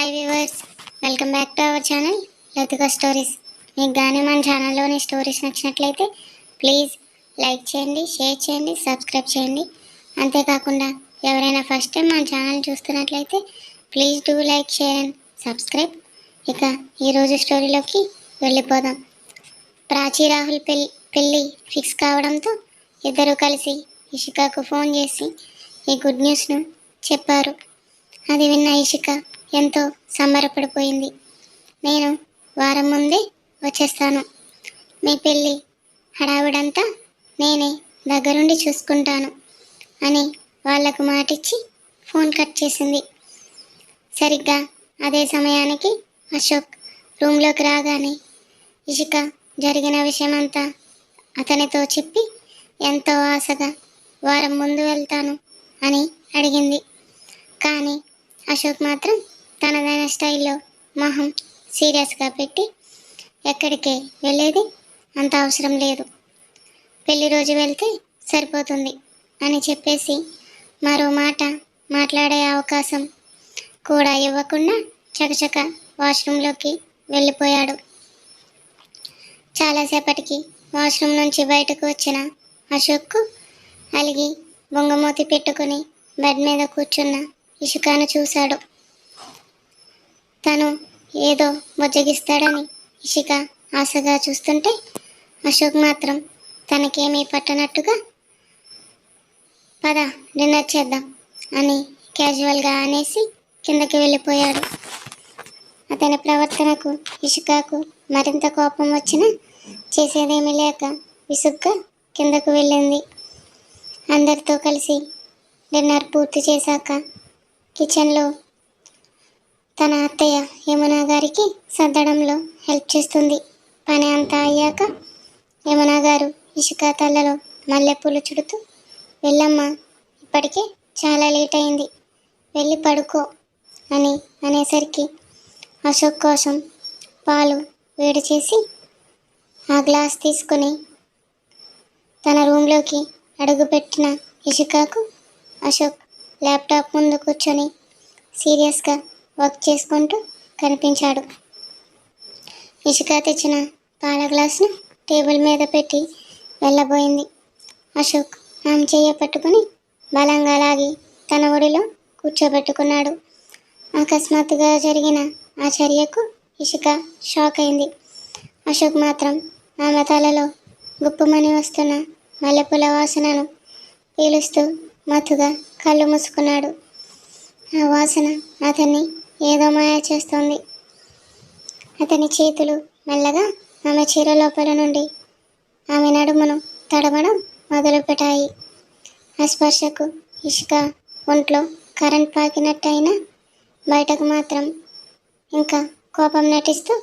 Hi viewers, welcome back to our channel Latika stories. మీకు కానీ మన ఛానల్లోని స్టోరీస్ నచ్చినట్లయితే ప్లీజ్ లైక్ చేయండి, షేర్ చేయండి, సబ్స్క్రైబ్ చేయండి. అంతేకాకుండా ఎవరైనా ఫస్ట్ టైం మన ఛానల్ చూస్తున్నట్లయితే please do like, share and subscribe. ఇక ఈరోజు స్టోరీలోకి వెళ్ళిపోదాం. ప్రాచీ రాహుల్ పెళ్ళి ఫిక్స్ కావడంతో ఇద్దరు కలిసి ఇషికాకు ఫోన్ చేసి ఈ గుడ్ న్యూస్ను చెప్పారు. అది విన్న ఇషిక ఎంతో సంబరపడిపోయింది. నేను వారం ముందే వచ్చేస్తాను, మీ పెళ్ళి హడావిడంతా నేనే దగ్గరుండి చూసుకుంటాను అని వాళ్లకు మాటిచ్చి ఫోన్ కట్ చేసింది. సరిగ్గా అదే సమయానికి అశోక్ రూమ్లోకి రాగానే ఇషిక జరిగిన విషయమంతా అతనితో చెప్పి ఎంతో ఆశగా వారం ముందు వెళ్తాను అని అడిగింది. కానీ అశోక్ మాత్రం తనదైన స్టైల్లో మొహం సీరియస్గా పెట్టి ఎక్కడికే వెళ్ళేది అంత అవసరం లేదు, పెళ్లి రోజు వెళ్తే సరిపోతుంది అని చెప్పేసి మరో మాట మాట్లాడే అవకాశం కూడా ఇవ్వకుండా చకచక వాష్రూమ్లోకి వెళ్ళిపోయాడు. చాలాసేపటికి వాష్రూమ్ నుంచి బయటకు వచ్చిన అశోక్కు అలిగి బొంగమూతి పెట్టుకుని బెడ్ మీద కూర్చున్న ఇషికాను చూశాడు. తను ఏదో బుజ్జగిస్తాడని ఇషిక ఆశగా చూస్తుంటే అశోక్ మాత్రం తనకేమీ పట్టనట్టుగా పద డిన్నర్ చేద్దాం అని క్యాజువల్గా అనేసి కిందకి వెళ్ళిపోయాడు. అతని ప్రవర్తనకు ఇషికాకు మరింత కోపం వచ్చినా చేసేదేమీ లేక విసుగ్గా కిందకు వెళ్ళింది. అందరితో కలిసి డిన్నర్ పూర్తి చేశాక కిచెన్లో తన అత్తయ్య యమున గారికి సర్దడంలో హెల్ప్ చేస్తుంది. పని అంతా అయ్యాక యమున గారు ఇషిక తల్లలో మల్లెపూలు చుడుతూ వెళ్ళమ్మా, ఇప్పటికే చాలా లేట్ అయింది, వెళ్ళి పడుకో అని అనేసరికి అశోక్ కోసం పాలు వేడి చేసి ఆ గ్లాస్ తీసుకుని తన రూమ్లోకి అడుగుపెట్టిన ఇషికాకు అశోక్ ల్యాప్టాప్ ముందు కూర్చొని సీరియస్గా వర్క్ చేసుకుంటూ కనిపించాడు. ఇషిక తెచ్చిన పాల గ్లాసును టేబుల్ మీద పెట్టి వెళ్ళబోయింది. అశోక్ ఆమె చెయ్యి పట్టుకుని బలంగా లాగి తన ఒడిలో కూర్చోబెట్టుకున్నాడు. అకస్మాత్తుగా జరిగిన ఆ చర్యకు ఇషిక షాక్ అయింది. అశోక్ మాత్రం ఆమె తలలో గుప్పుమని వస్తున్న మల్లెపూల వాసనను పీలుస్తూ మత్తుగా కళ్ళు మూసుకున్నాడు. ఆ వాసన అతన్ని ఏదో మాయ చేస్తోంది. అతని చేతులు మెల్లగా ఆమె చీర లోపల నుండి ఆమె నడుమును తడవడం మొదలుపెట్టాయి. ఆ స్పర్శకు ఇషిక ఒంట్లో కరెంట్ పాకినట్టయినా బయటకు మాత్రం ఇంకా కోపం నటిస్తూ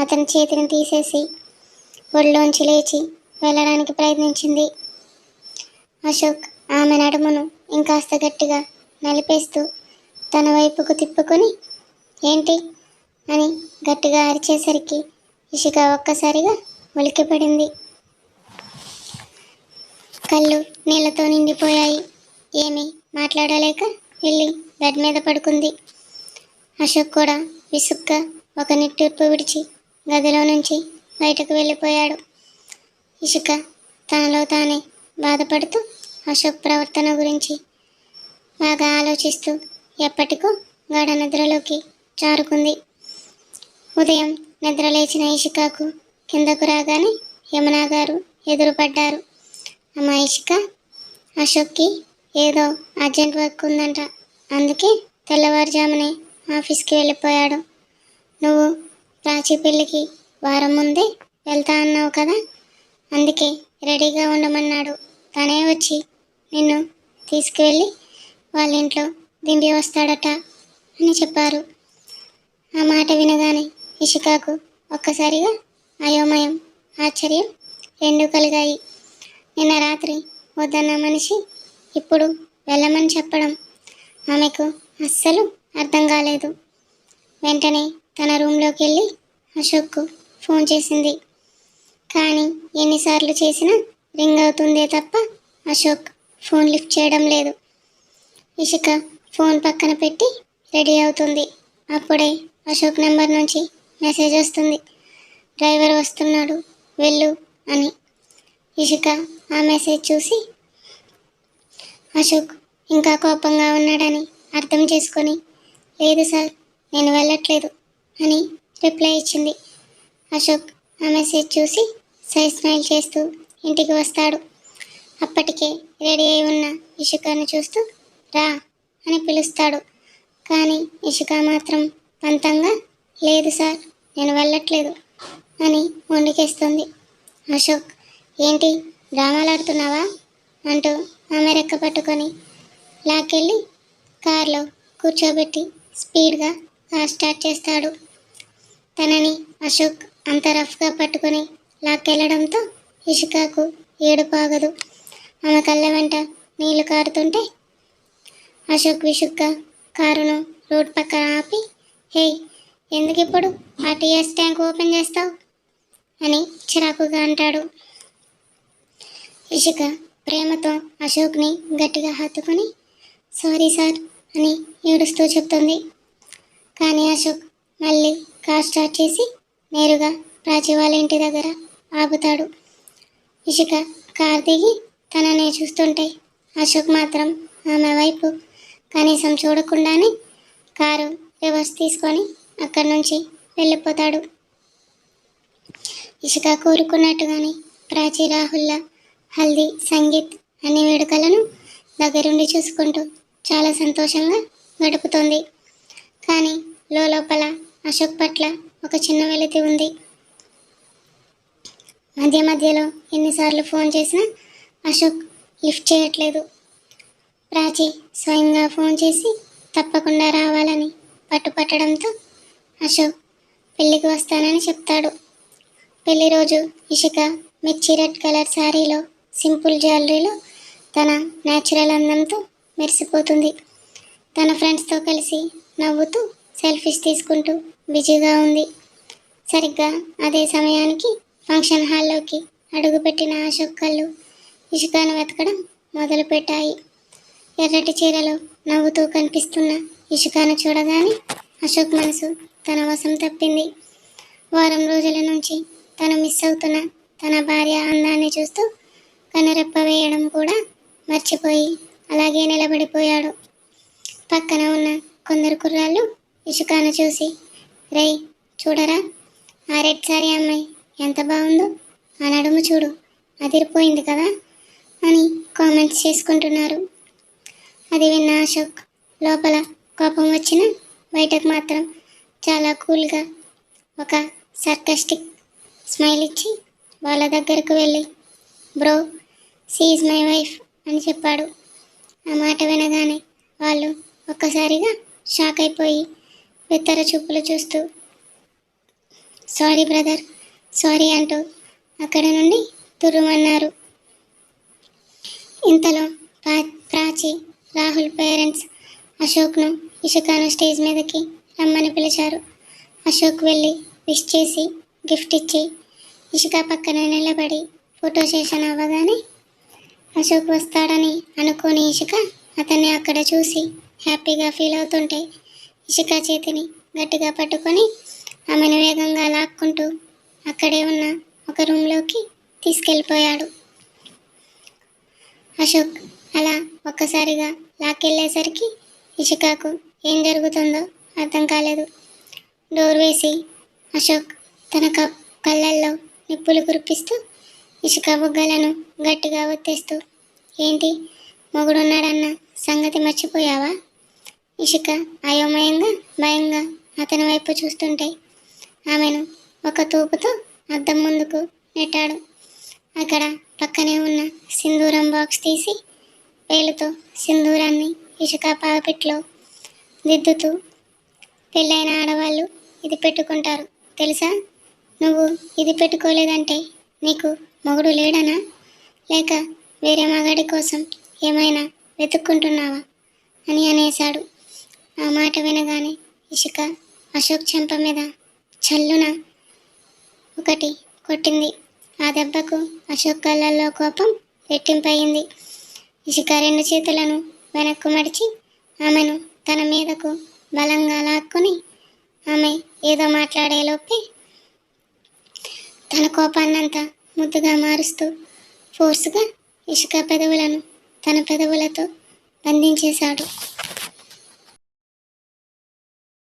అతని చేతిని తీసేసి ఒళ్ళోంచి లేచి వెళ్ళడానికి ప్రయత్నించింది. అశోక్ ఆమె నడుమును ఇంకాస్త గట్టిగా నలిపేస్తూ తన వైపుకు తిప్పుకొని ఏంటి అని గట్టిగా అరిచేసరికి ఇషిక ఒక్కసారిగా ఉలిక్కిపడింది. కళ్ళు నీళ్లతో నిండిపోయాయి. ఏమీ మాట్లాడలేక వెళ్ళి బెడ్ మీద పడుకుంది. అశోక్ కూడా విసుగ్గా ఒక నిట్టూర్పు విడిచి గదిలో నుంచి బయటకు వెళ్ళిపోయాడు. ఇషిక తనలో తానే బాధపడుతూ అశోక్ ప్రవర్తన గురించి బాగా ఆలోచిస్తూ ఎప్పటికో గాఢ నిద్రలోకి జారుకుంది. ఉదయం నిద్రలేచిన ఇషికాకు కిందకు రాగానే యమున గారు ఎదురుపడ్డారు. అమ్మా ఇషిక, అశోక్కి ఏదో అర్జెంట్ వర్క్ ఉందంట, అందుకే తెల్లవారుజామునే ఆఫీస్కి వెళ్ళిపోయాడు. నువ్వు ప్రాచీ పెళ్ళికి వారం ముందే వెళ్తా అన్నావు కదా, అందుకే రెడీగా ఉండమన్నాడు. తనే వచ్చి నిన్ను తీసుకువెళ్ళి వాళ్ళ ఇంట్లో దింపి వస్తాడట అని చెప్పారు. ఆ మాట వినగానే ఇషికాకు ఒక్కసారిగా అయోమయం, ఆశ్చర్యం రెండూ కలిగాయి. నిన్న రాత్రి వద్దన్న మనిషి ఇప్పుడు వెళ్ళమని చెప్పడం ఆమెకు అస్సలు అర్థం కాలేదు. వెంటనే తన రూమ్లోకి వెళ్ళి అశోక్కు ఫోన్ చేసింది. కానీ ఎన్నిసార్లు చేసినా రింగ్ అవుతుందే తప్ప అశోక్ ఫోన్ లిఫ్ట్ చేయడం లేదు. ఇషిక ఫోన్ పక్కన పెట్టి రెడీ అవుతుంది. అప్పుడే అశోక్ నెంబర్ నుంచి మెసేజ్ వస్తుంది. డ్రైవర్ వస్తున్నాడు, వెళ్ళు అని. ఇషిక ఆ మెసేజ్ చూసి అశోక్ ఇంకా కోపంగా ఉన్నాడని అర్థం చేసుకొని, లేదు సార్, నేను వెళ్ళట్లేదు అని రిప్లై ఇచ్చింది. అశోక్ ఆ మెసేజ్ చూసి స్మైల్ చేస్తూ ఇంటికి వస్తాడు. అప్పటికే రెడీ అయి ఉన్న ఇషికాను చూస్తూ రా అని పిలుస్తాడు. కానీ ఇషిక మాత్రం పంతంగా, లేదు సార్, నేను వెళ్ళట్లేదు అని మొండికేస్తుంది. అశోక్, ఏంటి డ్రామాలాడుతున్నావా అంటూ ఆమె రెక్క పట్టుకొని లాక్కెళ్ళి కారులో కూర్చోబెట్టి స్పీడ్గా కార్ స్టార్ట్ చేస్తాడు. తనని అశోక్ అంత రఫ్గా పట్టుకొని లాక్కెళ్ళడంతో ఇషికాకు ఏడుపాగదు. ఆమె కళ్ళ వెంట నీళ్లు కారుతుంటే అశోక్ విసుగ్గా కారును రోడ్ పక్కన ఆపి, హే, ఎందుకు ఇప్పుడు ఆ టీఎస్ ట్యాంక్ ఓపెన్ చేస్తావు అని చిరాకుగా అంటాడు. ఇషిక ప్రేమతో అశోక్ని గట్టిగా హత్తుకొని సారీ సార్ అని ఏడుస్తూ చెప్తుంది. కానీ అశోక్ మళ్ళీ కార్ స్టార్ట్ చేసి నేరుగా ప్రాచి వాళ్ళ ఇంటి దగ్గర ఆపుతాడు. ఇషిక కార్ దిగి తననే చూస్తుంటే అశోక్ మాత్రం ఆమె వైపు కనీసం చూడకుండానే కారు రివర్స్ తీసుకొని అక్కడి నుంచి వెళ్ళిపోతాడు. ఇషిక కోరుకున్నట్టుగానే ప్రాచి రాహుల్ల హల్దీ, సంగీత్ అన్ని వేడుకలను దగ్గరుండి చూసుకుంటూ చాలా సంతోషంగా గడుపుతోంది. కానీ లోపల అశోక్ పట్ల ఒక చిన్న వెలితి ఉంది. మధ్య మధ్యలో ఎన్నిసార్లు ఫోన్ చేసినా అశోక్ లిఫ్ట్ చేయట్లేదు. ప్రాచి స్వయంగా ఫోన్ చేసి తప్పకుండా రావాలని పట్టుపట్టడంతో అశోక్ పెళ్ళికి వస్తానని చెప్తాడు. పెళ్లి రోజు ఇషిక మిర్చి రెడ్ కలర్ శారీలో, సింపుల్ జ్యువెలరీలో తన న్యాచురల్ అందంతో మెరిసిపోతుంది. తన ఫ్రెండ్స్తో కలిసి నవ్వుతూ సెల్ఫీస్ తీసుకుంటూ బిజీగా ఉంది. సరిగ్గా అదే సమయానికి ఫంక్షన్ హాల్లోకి అడుగుపెట్టిన అశోక్ కళ్ళు ఇషికాను వెతకడం మొదలుపెట్టాయి. ఎర్రటి చీరలో నవ్వుతూ కనిపిస్తున్న ఇషికాను చూడగానే అశోక్ మనసు తన వశం తప్పింది. వారం రోజుల నుంచి తను మిస్ అవుతున్న తన భార్య అందాన్ని చూస్తూ కనురెప్ప వేయడం కూడా మర్చిపోయి అలాగే నిలబడిపోయాడు. పక్కన ఉన్న కొందరు కుర్రాళ్ళు ఇషికాను చూసి, రేయ్ చూడరా, ఆ రెడ్ సారీ అమ్మాయి ఎంత బాగుందో, ఆ నడుము చూడు, అదిరిపోయింది కదా అని కామెంట్స్ చేసుకుంటున్నారు. అది విన్న అశోక్ లోపల కోపం వచ్చిన బయటకు మాత్రం చాలా కూల్గా ఒక సర్కాస్టిక్ స్మైల్ ఇచ్చి వాళ్ళ దగ్గరకు వెళ్ళి, bro, she is my wife అని చెప్పాడు. ఆ మాట వినగానే వాళ్ళు ఒక్కసారిగా షాక్ అయిపోయి బెత్తర చూపులు చూస్తూ సారీ బ్రదర్, సారీ అంటూ అక్కడి నుండి తుర్రుమన్నారు. ఇంతలో ప్రాచి, రాహుల్ పేరెంట్స్ అశోక్ను, ఇషికాను స్టేజ్ మీదకి రమ్మని పిలిచారు. అశోక్ వెళ్ళి విష్ చేసి గిఫ్ట్ ఇచ్చి ఇషిక పక్కన నిలబడి ఫోటో సెషన్ అవ్వగానే అశోక్ వస్తాడని అనుకోని ఇషిక అతన్ని అక్కడ చూసి హ్యాపీగా ఫీల్ అవుతుంటే ఇషిక చేతిని గట్టిగా పట్టుకొని ఆమెను వేగంగా లాక్కుంటూ అక్కడే ఉన్న ఒక రూమ్లోకి తీసుకెళ్ళిపోయాడు. అశోక్ అలా ఒక్కసారిగా లాక్కెళ్ళేసరికి ఇషికాకు ఏం జరుగుతుందో అర్థం కాలేదు. డోర్ వేసి అశోక్ తన కళ్ళల్లో నిప్పులు కురిపిస్తూ ఇషిక బుగ్గలను గట్టిగా ఒత్తేస్తూ, ఏంటి, మొగుడున్నాడన్న సంగతి మర్చిపోయావా? ఇషిక అయోమయంగా భయంగా అతని వైపు చూస్తుంటే ఆమెను ఒక తూపుతో అద్దం ముందుకు నెట్టాడు. అక్కడ పక్కనే ఉన్న సింధూరం బాక్స్ తీసి వేలుతో సింధూరాన్ని ఇషిక పాపిట్లో దిద్దుతూ, పెళ్ళైన ఆడవాళ్ళు ఇది పెట్టుకుంటారు తెలుసా? నువ్వు ఇది పెట్టుకోలేదంటే నీకు మొగుడు లేడనా, లేక వేరే మగాడి కోసం ఏమైనా వెతుక్కుంటున్నావా అని అనేశాడు. ఆ మాట వినగానే ఇషిక అశోక్ చెంప మీద చల్లున ఒకటి కొట్టింది. ఆ దెబ్బకు అశోక్ కళ్ళల్లో కోపం రెట్టింపయింది. ఇషిక రెండు చేతులను వెనక్కు మడిచి ఆమెను తన మీదకు బలంగా లాక్కొని ఆమె ఏదో మాట్లాడేలోపే తన కోపాన్నంతా ముద్దుగా మారుస్తూ ఫోర్స్గా ఇషిక పెదవులను తన పెదవులతో బంధించేశాడు.